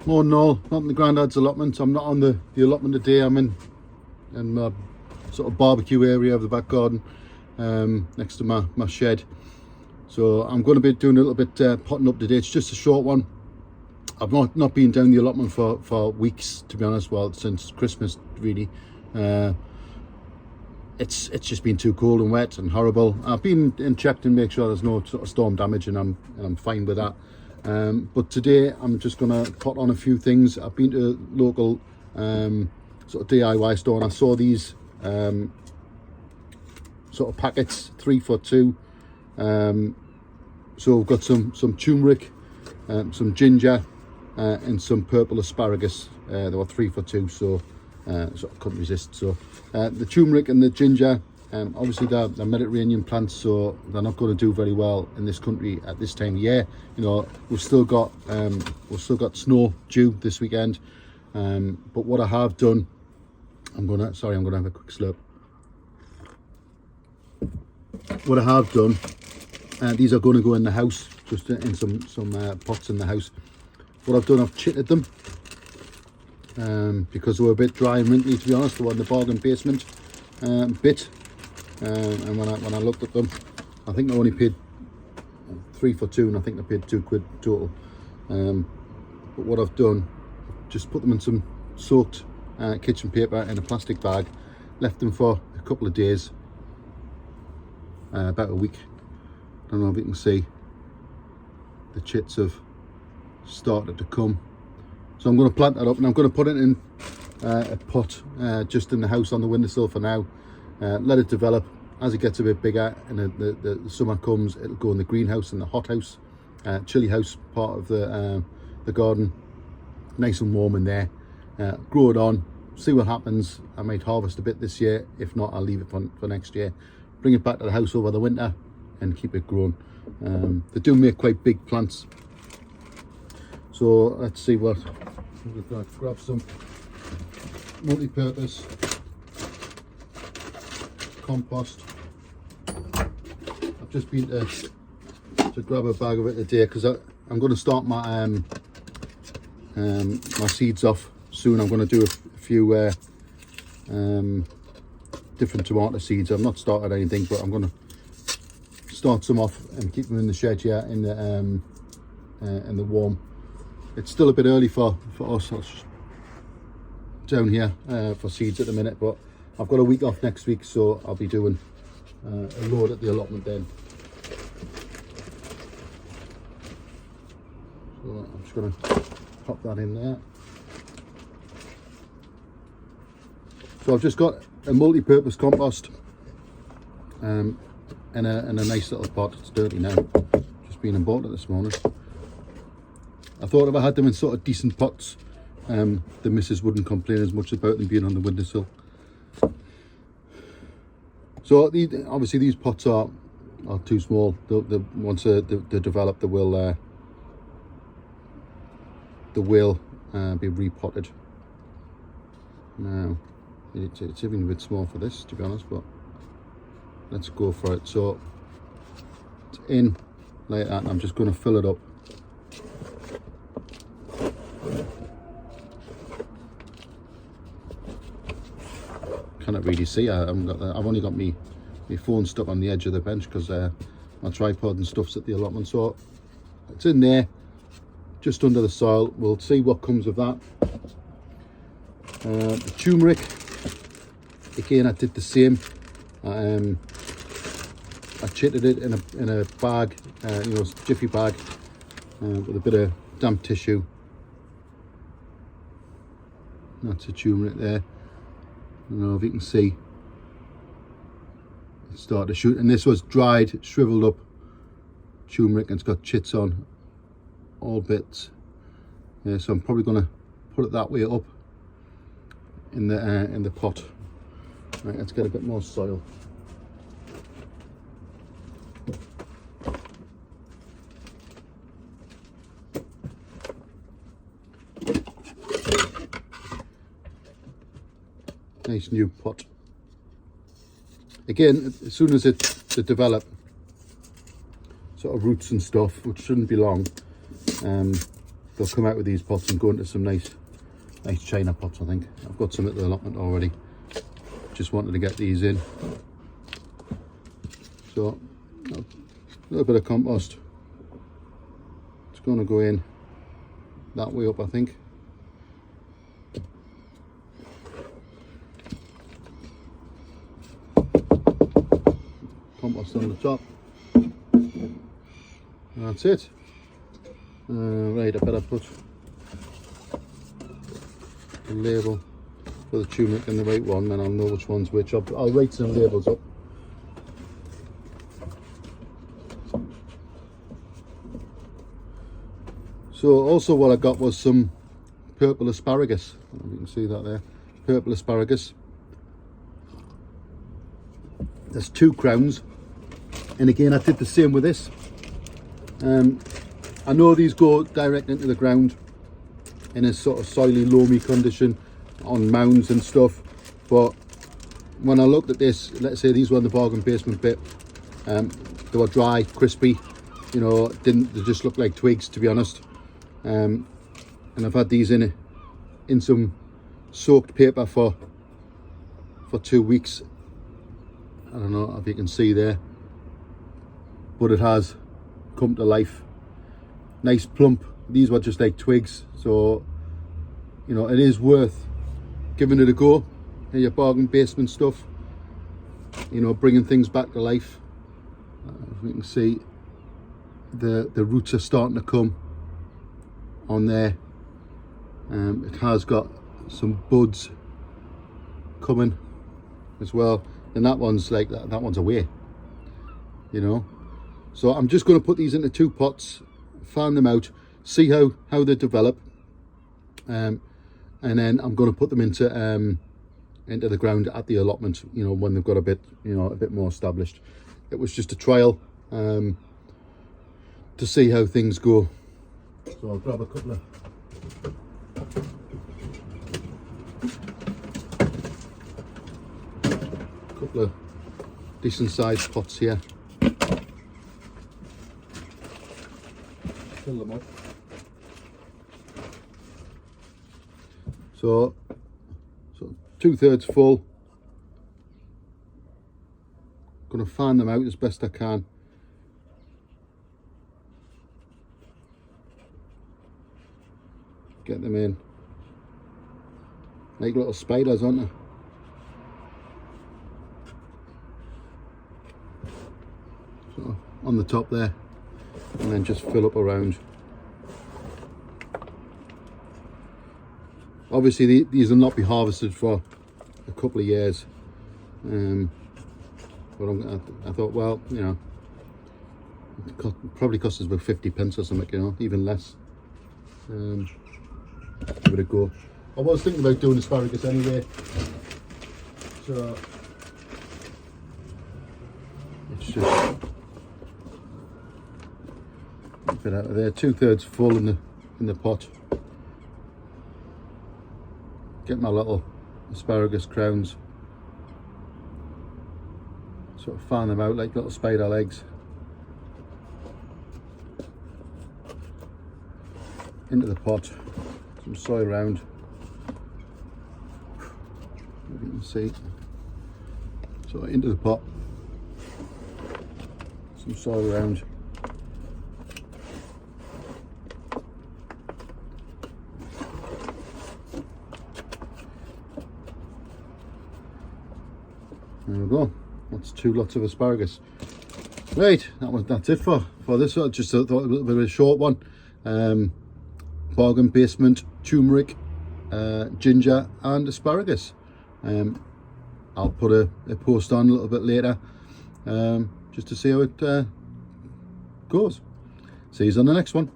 More than all, not in the granddad's allotment. I'm not on the allotment today. I'm in my sort of barbecue area of the back garden, next to my shed. So I'm going to be doing a little bit potting up today. It's just a short one. I've not been down the allotment for weeks, to be honest. Well, since Christmas really. It's just been too cold and wet and horrible. I've been and checked to make sure there's no sort of storm damage, and I'm fine with that. But today I'm just gonna pot on a few things. I've been to a local sort of DIY store, and I saw these sort of packets, 3 for 2. So we've got some turmeric, some ginger, and some purple asparagus. They were 3 for 2, so sort of couldn't resist. So the turmeric and the ginger, obviously they're Mediterranean plants, so they're not going to do very well in this country at this time of year. You know, we've still got snow due this weekend. But what I have done, I'm gonna have a quick slurp. What I have done, these are going to go in the house, just in some pots in the house. What I've done, I've chitted them, because they were a bit dry and wrinkly, to be honest. They were in the bargain basement bit, and when I looked at them, I think I only paid 3 for 2, and I think I paid £2 total. But what I've done, just put them in some soaked kitchen paper in a plastic bag, left them for a couple of days, about a week. I don't know if you can see the chits have started to come. So I'm going to plant that up, and I'm going to put it in a pot just in the house on the windowsill for now. Let it develop. As it gets a bit bigger and the summer comes, it'll go in the greenhouse and the hothouse, chilly house part of the garden. Nice and warm in there. Grow it on, see what happens. I might harvest a bit this year. If not, I'll leave it for next year. Bring it back to the house over the winter and keep it growing. They do make quite big plants. So let's see what we've got. Grab some multi-purpose compost. I've just been to grab a bag of it today, because I'm going to start my my seeds off soon. I'm going to do a few different tomato seeds. I've not started anything, but I'm going to start some off and keep them in the shed here in the warm. It's still a bit early for us down here for seeds at the minute, but I've got a week off next week, so I'll be doing a load at the allotment then. So I'm just going to pop that in there. So I've just got a multi-purpose compost in a nice little pot. It's dirty now, just been and bought it this morning. I thought if I had them in sort of decent pots, the missus wouldn't complain as much about them being on the windowsill. So obviously these pots are too small. Once they develop, they will be repotted. Now it's even a bit small for this, to be honest, but let's go for it. So it's in like that, and I'm just going to fill it up. Cannot really see. I've only got my phone stuck on the edge of the bench, because my tripod and stuff's at the allotment. So it's in there, just under the soil. We'll see what comes of that. The turmeric, again, I did the same. I chitted it in a bag, jiffy bag, with a bit of damp tissue. That's the turmeric there. I don't know if you can see, it started to shoot, and this was dried, shriveled up turmeric, and it's got chits on all bits. Yeah, so I'm probably going to put it that way up in the pot. Right, let's get a bit more soil. Nice new pot. Again, as soon as it develop sort of roots and stuff, which shouldn't be long, they'll come out with these pots and go into some nice china pots. I think I've got some at the allotment already. Just wanted to get these in. So a little bit of compost. It's going to go in that way up, I think. Compost on the top. That's it. Right, I better put the label for the turmeric in the right one, then I'll know which one's which. I'll write some labels up. So also what I got was some purple asparagus. You can see that there, purple asparagus. There's 2 crowns, and again I did the same with this. I know these go direct into the ground in a sort of soily, loamy condition on mounds and stuff, but when I looked at this, let's say these were in the bargain basement bit, they were dry, crispy, you know, they just look like twigs, to be honest. And I've had these in some soaked paper for 2 weeks. I don't know if you can see there, but it has come to life. Nice plump. These were just like twigs, so you know it is worth giving it a go in your bargain basement stuff, you know, bringing things back to life. As you can see, the roots are starting to come on there. It has got some buds coming as well, and that one's like that one's away, you know. So I'm just going to put these into 2 pots, fan them out, see how they develop, and then I'm going to put them into the ground at the allotment, you know, when they've got a bit more established. It was just a trial to see how things go. So I'll grab a couple of decent sized pots here. Fill them up. So 2/3 full. Gonna fan them out as best I can. Get them in. Like little spiders, aren't they? So on the top there, and then just fill up around. Obviously these will not be harvested for a couple of years, but I thought, well, you know, it probably cost us about 50p or something, you know, even less. Give it a go. I was thinking about doing asparagus anyway, so it's just a bit out of there. 2/3 full in the pot. Get my little asparagus crowns, sort of fan them out like little spider legs into the pot. Some soil around, as you can see. So into the pot, some soil around. There we go. That's 2 lots of asparagus. Right, that's it for this one. Just thought a little bit of a short one. Bargain basement, turmeric, ginger and asparagus. I'll put a post on a little bit later, just to see how it goes. See you on the next one.